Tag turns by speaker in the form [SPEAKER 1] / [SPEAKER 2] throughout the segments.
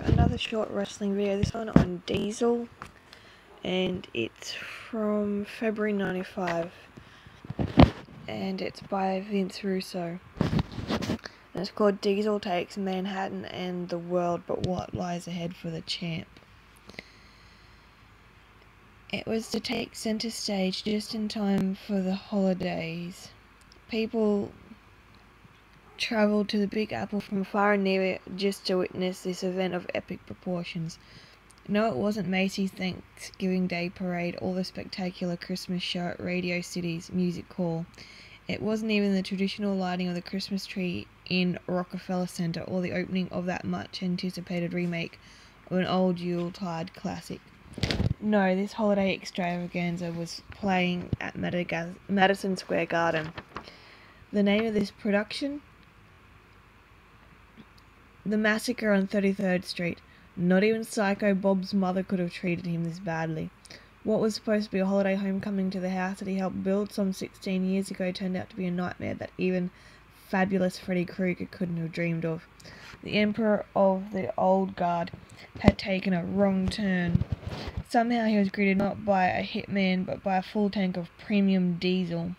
[SPEAKER 1] another short wrestling video, this one on Diesel, and it's from February 95, and it's by Vince Russo, and it's called Diesel Takes Manhattan and the World, but what lies ahead for the champ. It was to take center stage just in time for the holidays. People travelled to the Big Apple from far and near just to witness this event of epic proportions. No, it wasn't Macy's Thanksgiving Day Parade or the spectacular Christmas show at Radio City's Music Hall. It wasn't even the traditional lighting of the Christmas tree in Rockefeller Center or the opening of that much-anticipated remake of an old Yuletide classic. No, this holiday extravaganza was playing at Madison Square Garden. The name of this production? The Massacre on 33rd Street. Not even Psycho Bob's mother could have treated him this badly. What was supposed to be a holiday homecoming to the house that he helped build some 16 years ago turned out to be a nightmare that even fabulous Freddy Krueger couldn't have dreamed of. The Emperor of the Old Guard had taken a wrong turn. Somehow he was greeted not by a hitman but by a full tank of premium diesel.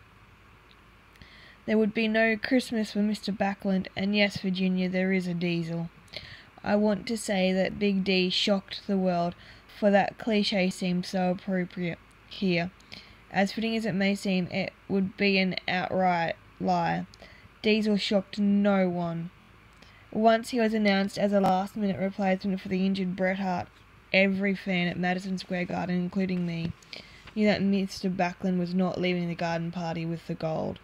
[SPEAKER 1] There would be no Christmas for Mr. Backlund, and yes, Virginia, there is a diesel. I want to say that Big D shocked the world, for that cliche seems so appropriate here. As fitting as it may seem, it would be an outright lie. Diesel shocked no one. Once he was announced as a last-minute replacement for the injured Bret Hart, every fan at Madison Square Garden, including me, knew that Mr. Backlund was not leaving the garden party with the gold.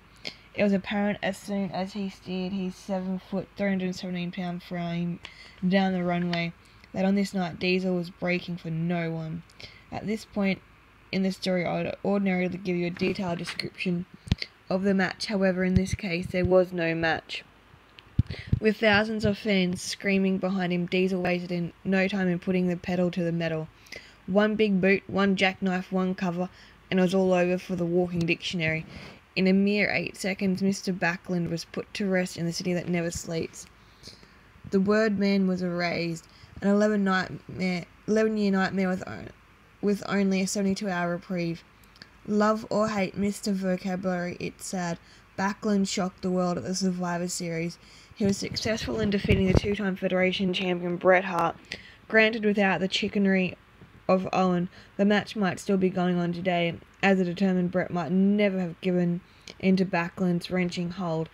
[SPEAKER 1] It was apparent as soon as he steered his 7-foot, 317-pound frame down the runway that on this night Diesel was breaking for no one. At this point in the story, I would ordinarily give you a detailed description of the match. However, in this case, there was no match. With thousands of fans screaming behind him, Diesel wasted in no time in putting the pedal to the metal. One big boot, one jackknife, one cover, and it was all over for the walking dictionary. In a mere 8 seconds, Mr. Backlund was put to rest in the city that never sleeps. The word man was erased, an 11-year nightmare with only a 72-hour reprieve. Love or hate Mr. Vocabulary, it's sad. Backlund shocked the world at the Survivor Series. He was successful in defeating the two-time Federation champion Bret Hart. Granted, without the chickenery of Owen, the match might still be going on today, as a determined Bret might never have given into Backlund's wrenching hold.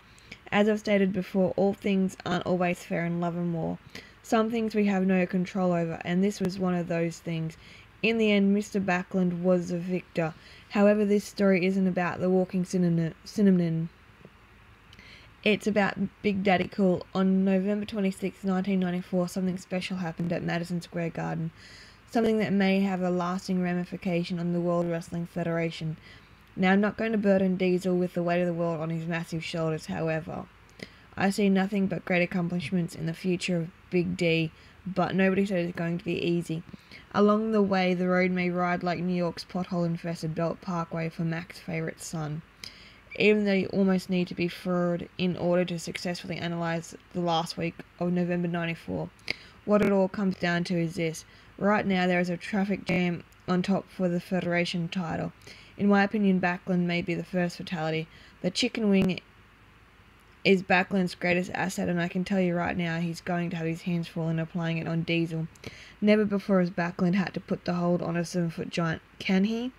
[SPEAKER 1] As I've stated before, all things aren't always fair in love and war. Some things we have no control over, and this was one of those things. In the end, Mr. Backlund was the victor. However, this story isn't about the walking cinnamon. It's about Big Daddy Cool. On November 26, 1994, something special happened at Madison Square Garden. Something that may have a lasting ramification on the World Wrestling Federation. Now, I'm not going to burden Diesel with the weight of the world on his massive shoulders, however. I see nothing but great accomplishments in the future of Big D, but nobody said it's going to be easy. Along the way, the road may ride like New York's pothole-infested Belt Parkway for Mac's favourite son. Even though you almost need to be forward in order to successfully analyse the last week of November 94. What it all comes down to is this. Right now there is a traffic jam on top for the Federation title. In my opinion, Backlund may be the first fatality. The chicken wing is Backlund's greatest asset, and I can tell you right now he's going to have his hands full in applying it on Diesel. Never before has Backlund had to put the hold on a 7-foot giant. Can he?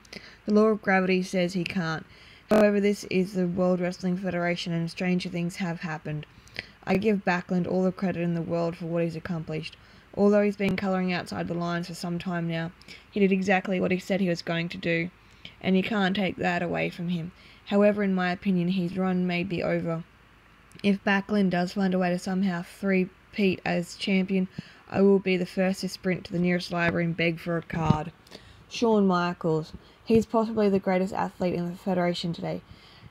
[SPEAKER 1] The law of gravity says he can't. However, this is the World Wrestling Federation, and stranger things have happened. I give Backlund all the credit in the world for what he's accomplished. Although he's been colouring outside the lines for some time now, he did exactly what he said he was going to do, and you can't take that away from him. However, in my opinion, his run may be over. If Backlund does find a way to somehow three-peat as champion, I will be the first to sprint to the nearest library and beg for a card. Shawn Michaels. He's possibly the greatest athlete in the Federation today.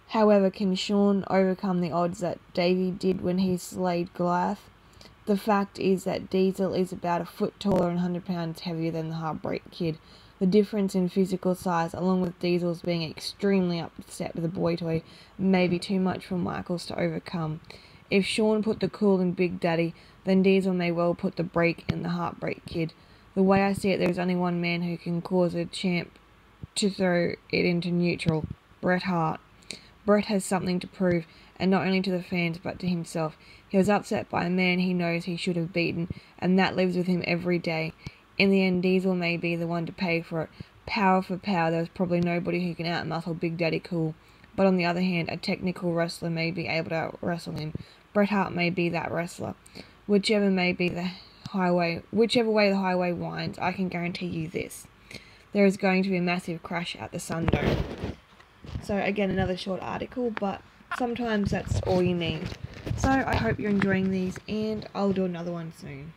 [SPEAKER 1] However, can Shawn overcome the odds that Davey did when he slayed Goliath? The fact is that Diesel is about a foot taller and 100 pounds heavier than the Heartbreak Kid. The difference in physical size, along with Diesel's being extremely upset with a boy toy, may be too much for Michaels to overcome. If Shawn put the cool in Big Daddy, then Diesel may well put the brake in the Heartbreak Kid. The way I see it, there is only one man who can cause a champ to throw it into neutral: Bret Hart. Bret has something to prove, and not only to the fans but to himself. He was upset by a man he knows he should have beaten, and that lives with him every day. In the end, Diesel may be the one to pay for it. Power for power, there was probably nobody who can outmuscle Big Daddy Cool. But on the other hand, a technical wrestler may be able to out-wrestle him. Bret Hart may be that wrestler. Whichever way the highway winds, I can guarantee you this: there is going to be a massive crash at the Sundome. So again, another short article, but sometimes that's all you need. So I hope you're enjoying these, and I'll do another one soon.